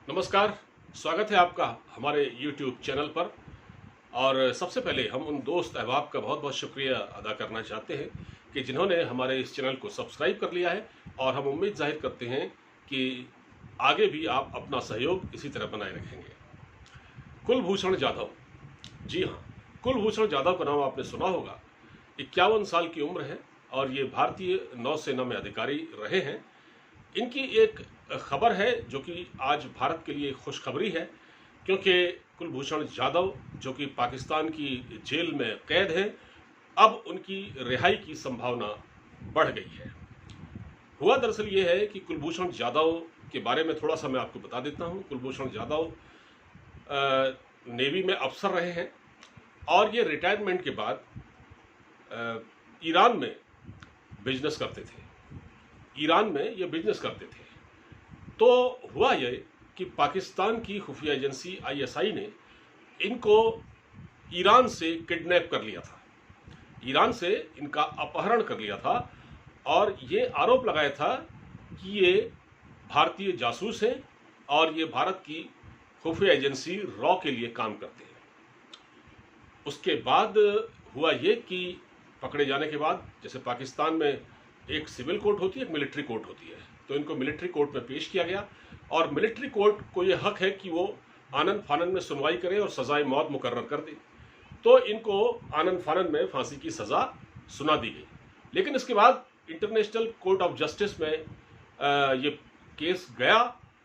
नमस्कार। स्वागत है आपका हमारे YouTube चैनल पर। और सबसे पहले हम उन दोस्त अहबाब का बहुत बहुत शुक्रिया अदा करना चाहते हैं कि जिन्होंने हमारे इस चैनल को सब्सक्राइब कर लिया है, और हम उम्मीद जाहिर करते हैं कि आगे भी आप अपना सहयोग इसी तरह बनाए रखेंगे। कुलभूषण जाधव, जी हाँ, कुलभूषण जाधव का नाम आपने सुना होगा। 51 साल की उम्र है और ये भारतीय नौसेना में अधिकारी रहे हैं। इनकी एक खबर है जो कि आज भारत के लिए खुशखबरी है, क्योंकि कुलभूषण जाधव जो कि पाकिस्तान की जेल में कैद हैं, अब उनकी रिहाई की संभावना बढ़ गई है। हुआ दरअसल ये है कि कुलभूषण जाधव के बारे में थोड़ा सा मैं आपको बता देता हूँ। कुलभूषण जाधव नेवी में अफसर रहे हैं और ये रिटायरमेंट के बाद ईरान में बिजनेस करते थे। ईरान में ये बिजनेस करते थे। तो हुआ ये कि पाकिस्तान की खुफिया एजेंसी आईएसआई ने इनको ईरान से किडनैप कर लिया था, ईरान से इनका अपहरण कर लिया था और ये आरोप लगाया था कि ये भारतीय जासूस हैं और ये भारत की खुफिया एजेंसी रॉ के लिए काम करते हैं। उसके बाद हुआ ये कि पकड़े जाने के बाद, जैसे पाकिस्तान में एक सिविल कोर्ट होती है, एक मिलिट्री कोर्ट होती है, तो इनको मिलिट्री कोर्ट में पेश किया गया और मिलिट्री कोर्ट को ये हक है कि वो आनन फानन में सुनवाई करे और सजाए मौत मुकर्रर कर दे। तो इनको आनन फानन में फांसी की सज़ा सुना दी गई। लेकिन इसके बाद इंटरनेशनल कोर्ट ऑफ जस्टिस में ये केस गया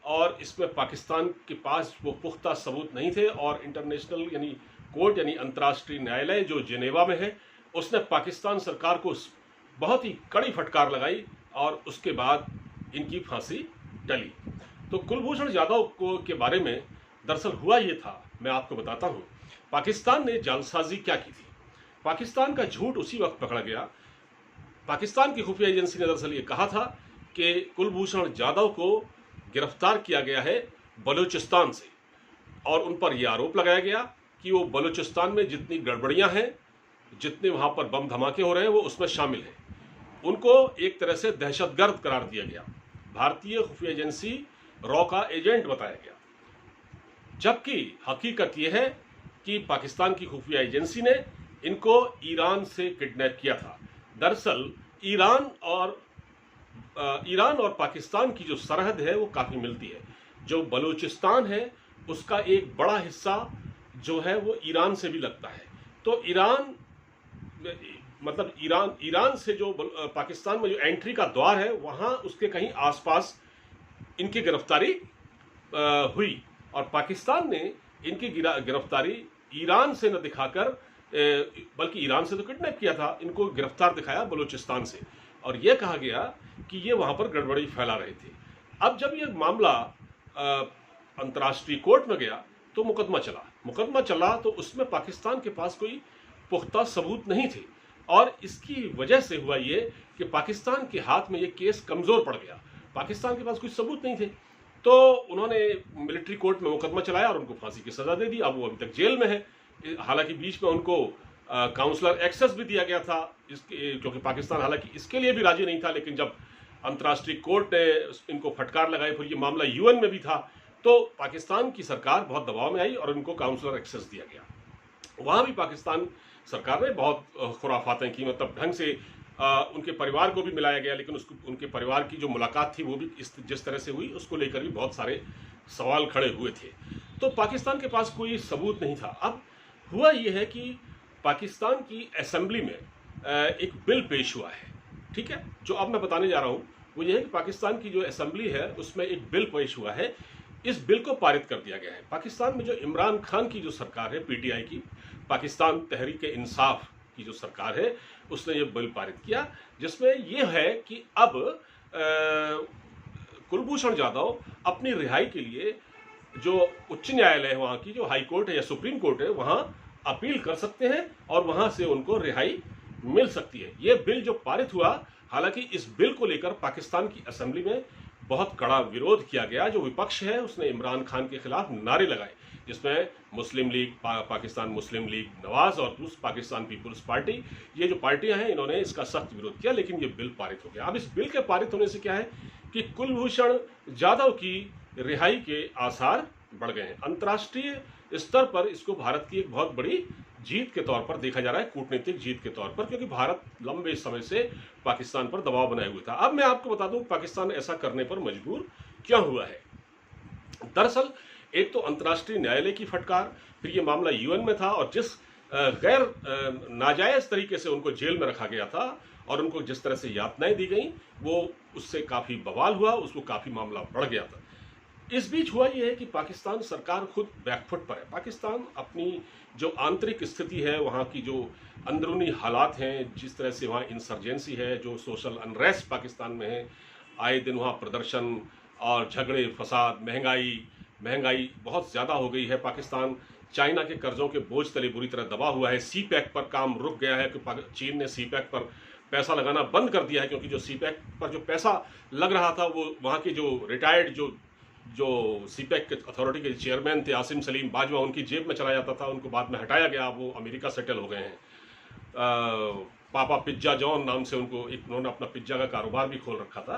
और इसमें पाकिस्तान के पास वो पुख्ता सबूत नहीं थे और इंटरनेशनल यानी कोर्ट यानी अंतर्राष्ट्रीय न्यायालय जो जेनेवा में है, उसने पाकिस्तान सरकार को बहुत ही कड़ी फटकार लगाई और उसके बाद इनकी फांसी टली। तो कुलभूषण जाधव को के बारे में दरअसल हुआ ये था, मैं आपको बताता हूँ। पाकिस्तान ने जालसाजी क्या की थी। पाकिस्तान का झूठ उसी वक्त पकड़ा गया। पाकिस्तान की खुफिया एजेंसी ने दरअसल ये कहा था कि कुलभूषण जाधव को गिरफ्तार किया गया है बलूचिस्तान से, और उन पर यह आरोप लगाया गया कि वो बलूचिस्तान में जितनी गड़बड़ियां हैं, जितने वहां पर बम धमाके हो रहे हैं, वो उसमें शामिल हैं। उनको एक तरह से दहशतगर्द करार दिया गया, भारतीय खुफिया एजेंसी रॉ का एजेंट बताया गया। जबकि हकीकत यह है कि पाकिस्तान की खुफिया एजेंसी ने इनको ईरान से किडनैप किया था। दरअसल ईरान और पाकिस्तान की जो सरहद है वो काफ़ी मिलती है। जो बलूचिस्तान है उसका एक बड़ा हिस्सा जो है वो ईरान से भी लगता है। तो ईरान से जो पाकिस्तान में जो एंट्री का द्वार है, वहाँ उसके कहीं आसपास इनकी गिरफ्तारी हुई और पाकिस्तान ने इनकी गिरफ्तारी ईरान से न दिखाकर, बल्कि ईरान से तो किडनैप किया था, इनको गिरफ्तार दिखाया बलूचिस्तान से, और यह कहा गया कि ये वहाँ पर गड़बड़ी फैला रहे थे। अब जब यह मामला अंतर्राष्ट्रीय कोर्ट में गया तो मुकदमा चला तो उसमें पाकिस्तान के पास कोई पुख्ता सबूत नहीं थे, और इसकी वजह से हुआ ये कि पाकिस्तान के हाथ में ये केस कमज़ोर पड़ गया। पाकिस्तान के पास कुछ सबूत नहीं थे, तो उन्होंने मिलिट्री कोर्ट में मुकदमा चलाया और उनको फांसी की सज़ा दे दी। अब वो अभी तक जेल में है। हालांकि बीच में उनको काउंसलर एक्सेस भी दिया गया था, क्योंकि पाकिस्तान हालांकि इसके लिए भी राजी नहीं था, लेकिन जब अंतर्राष्ट्रीय कोर्ट ने इनको फटकार लगाई, फिर ये मामला यूएन में भी था, तो पाकिस्तान की सरकार बहुत दबाव में आई और उनको काउंसलर एक्सेस दिया गया। वहाँ भी पाकिस्तान सरकार ने बहुत खुराफातें की, मतलब ढंग से उनके परिवार को भी मिलाया गया, लेकिन उनके परिवार की जो मुलाकात थी वो भी जिस तरह से हुई उसको लेकर भी बहुत सारे सवाल खड़े हुए थे। तो पाकिस्तान के पास कोई सबूत नहीं था। अब हुआ ये है कि पाकिस्तान की असेंबली में एक बिल पेश हुआ है, ठीक है। जो अब मैं बताने जा रहा हूँ वो ये है कि पाकिस्तान की जो असेंबली है उसमें एक बिल पेश हुआ है। इस बिल को पारित कर दिया गया है। पाकिस्तान में जो इमरान खान की जो सरकार है, पीटीआई की, पाकिस्तान तहरीक इंसाफ की जो सरकार है, उसने ये बिल पारित किया, जिसमें यह है कि अब कुलभूषण जाधव अपनी रिहाई के लिए जो उच्च न्यायालय है, वहाँ की जो हाई कोर्ट है या सुप्रीम कोर्ट है, वहाँ अपील कर सकते हैं और वहाँ से उनको रिहाई मिल सकती है। ये बिल जो पारित हुआ, हालांकि इस बिल को लेकर पाकिस्तान की असेंबली में बहुत कड़ा विरोध किया गया। जो विपक्ष है उसने इमरान खान के खिलाफ नारे लगाए, जिसमें मुस्लिम लीग, पाकिस्तान मुस्लिम लीग नवाज और पाकिस्तान पीपुल्स पार्टी, ये जो पार्टियां हैं, इन्होंने इसका सख्त विरोध किया, लेकिन ये बिल पारित हो गया। अब इस बिल के पारित होने से क्या है कि कुलभूषण जाधव की रिहाई के आसार बढ़ गए हैं। अंतर्राष्ट्रीय स्तर पर इसको भारत की एक बहुत बड़ी जीत के तौर पर देखा जा रहा है, कूटनीतिक जीत के तौर पर, क्योंकि भारत लंबे समय से पाकिस्तान पर दबाव बनाए हुए था। अब मैं आपको बता दूं पाकिस्तान ऐसा करने पर मजबूर क्यों हुआ है। दरअसल एक तो अंतर्राष्ट्रीय न्यायालय की फटकार, फिर ये मामला यूएन में था, और जिस गैर नाजायज तरीके से उनको जेल में रखा गया था और उनको जिस तरह से यातनाएं दी गई, वो उससे काफी बवाल हुआ, उसको काफी मामला बढ़ गया था। इस बीच हुआ यह है कि पाकिस्तान सरकार खुद बैकफुट पर है। पाकिस्तान अपनी जो आंतरिक स्थिति है, वहाँ की जो अंदरूनी हालात हैं, जिस तरह से वहाँ इंसर्जेंसी है, जो सोशल अनरेस्ट पाकिस्तान में है, आए दिन वहाँ प्रदर्शन और झगड़े फसाद, महंगाई बहुत ज़्यादा हो गई है। पाकिस्तान चाइना के कर्जों के बोझ तले बुरी तरह दबा हुआ है। सी पैक पर काम रुक गया है कि चीन ने सी पैक पर पैसा लगाना बंद कर दिया है, क्योंकि जो सी पैक पर जो पैसा लग रहा था वो वहाँ के जो रिटायर्ड जो सीपैक के अथॉरिटी के चेयरमैन थे आसिम सलीम बाजवा, उनकी जेब में चला जाता था। उनको बाद में हटाया गया, वो अमेरिका सेटल हो गए हैं। पापा पिज्जा जॉन नाम से उन्होंने अपना पिज्जा का कारोबार भी खोल रखा था।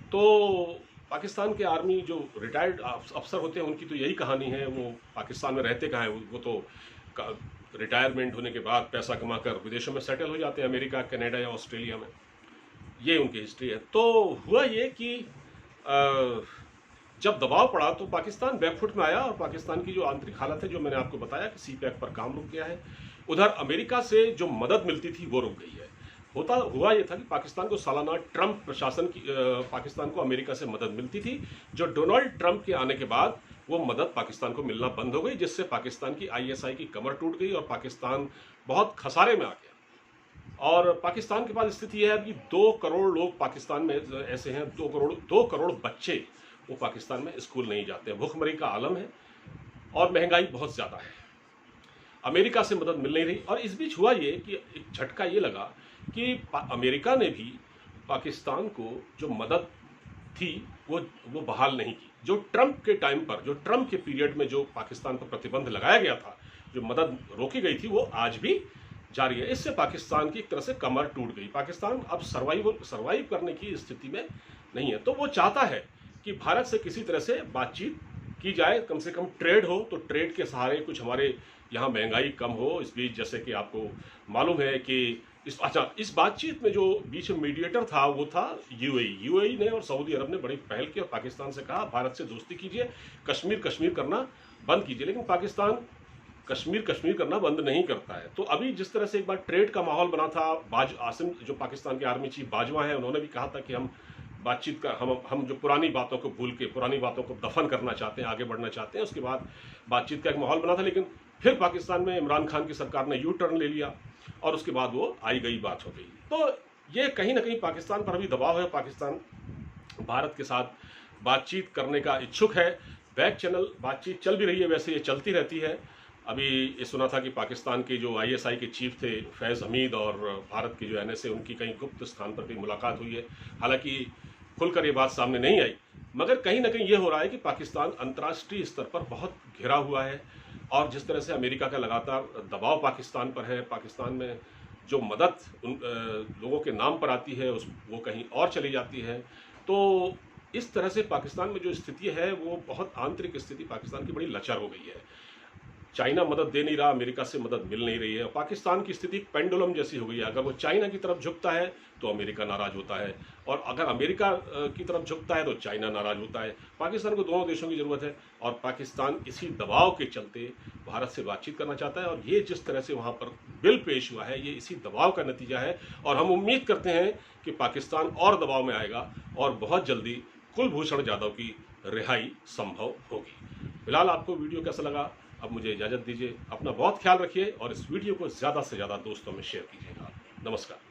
तो पाकिस्तान के आर्मी जो रिटायर्ड अफसर होते हैं, उनकी तो यही कहानी है। वो पाकिस्तान में रहते कहाँ हैं, वो तो रिटायरमेंट होने के बाद पैसा कमाकर विदेशों में सेटल हो जाते हैं, अमेरिका, कनाडा या ऑस्ट्रेलिया में। ये उनकी हिस्ट्री है। तो हुआ ये कि जब दबाव पड़ा तो पाकिस्तान बैकफुट में आया, और पाकिस्तान की जो आंतरिक हालत है, जो मैंने आपको बताया कि सी पैक पर काम रुक गया है, उधर अमेरिका से जो मदद मिलती थी वो रुक गई है। हुआ ये था कि पाकिस्तान को सालाना ट्रंप प्रशासन की पाकिस्तान को अमेरिका से मदद मिलती थी। जो डोनाल्ड ट्रंप के आने के बाद वो मदद पाकिस्तान को मिलना बंद हो गई, जिससे पाकिस्तान की आईएसआई की कमर टूट गई और पाकिस्तान बहुत खसारे में आ गया। और पाकिस्तान के पास स्थिति है कि 2 करोड़ लोग पाकिस्तान में ऐसे हैं, 2 करोड़ बच्चे वो पाकिस्तान में स्कूल नहीं जाते हैं। भूखमरी का आलम है और महंगाई बहुत ज़्यादा है। अमेरिका से मदद मिल नहीं रही। और इस बीच हुआ ये कि एक झटका ये लगा कि अमेरिका ने भी पाकिस्तान को जो मदद थी वो बहाल नहीं की। जो ट्रंप के टाइम पर, जो ट्रंप के पीरियड में जो पाकिस्तान पर प्रतिबंध लगाया गया था, जो मदद रोकी गई थी, वो आज भी जारी है। इससे पाकिस्तान की एक तरह से कमर टूट गई। पाकिस्तान अब सर्वाइव करने की स्थिति में नहीं है। तो वो चाहता है कि भारत से किसी तरह से बातचीत की जाए, कम से कम ट्रेड हो, तो ट्रेड के सहारे कुछ हमारे यहाँ महंगाई कम हो। इस बीच जैसे कि आपको मालूम है कि इस बातचीत में जो बीच में मीडिएटर था वो था यूएई ने और सऊदी अरब ने बड़ी पहल की और पाकिस्तान से कहा भारत से दोस्ती कीजिए, कश्मीर करना बंद कीजिए। लेकिन पाकिस्तान कश्मीर करना बंद नहीं करता है। तो अभी जिस तरह से एक बार ट्रेड का माहौल बना था, आसिम जो पाकिस्तान के आर्मी चीफ बाजवा हैं, उन्होंने भी कहा था कि हम बातचीत का हम जो पुरानी बातों को भूल के पुरानी बातों को दफन करना चाहते हैं, आगे बढ़ना चाहते हैं। उसके बाद बातचीत का एक माहौल बना था, लेकिन फिर पाकिस्तान में इमरान खान की सरकार ने यू टर्न ले लिया और उसके बाद वो आई गई बात हो गई। तो ये कहीं ना कहीं पाकिस्तान पर अभी दबाव है। पाकिस्तान भारत के साथ बातचीत करने का इच्छुक है। बैक चैनल बातचीत चल भी रही है, वैसे ये चलती रहती है। अभी ये सुना था कि पाकिस्तान के जो आईएसआई के चीफ थे फैज़ हमीद और भारत के जो एनएसए, उनकी कहीं गुप्त स्थान पर भी मुलाकात हुई है। हालांकि खुलकर ये बात सामने नहीं आई, मगर कहीं ना कहीं ये हो रहा है कि पाकिस्तान अंतर्राष्ट्रीय स्तर पर बहुत घिरा हुआ है। और जिस तरह से अमेरिका का लगातार दबाव पाकिस्तान पर है, पाकिस्तान में जो मदद उन लोगों के नाम पर आती है वो कहीं और चली जाती है। तो इस तरह से पाकिस्तान में जो स्थिति है वो बहुत आंतरिक स्थिति पाकिस्तान की बड़ी लचर हो गई है। चाइना मदद दे नहीं रहा, अमेरिका से मदद मिल नहीं रही है। पाकिस्तान की स्थिति पेंडुलम जैसी हो गई है। अगर वो चाइना की तरफ झुकता है तो अमेरिका नाराज होता है, और अगर अमेरिका की तरफ झुकता है तो चाइना नाराज होता है। पाकिस्तान को दोनों देशों की जरूरत है, और पाकिस्तान इसी दबाव के चलते भारत से बातचीत करना चाहता है। और ये जिस तरह से वहाँ पर बिल पेश हुआ है, ये इसी दबाव का नतीजा है। और हम उम्मीद करते हैं कि पाकिस्तान और दबाव में आएगा और बहुत जल्दी कुलभूषण जाधव की रिहाई संभव होगी। फिलहाल आपको वीडियो कैसा लगा, अब मुझे इजाज़त दीजिए। अपना बहुत ख्याल रखिए और इस वीडियो को ज़्यादा से ज़्यादा दोस्तों में शेयर कीजिएगा। नमस्कार।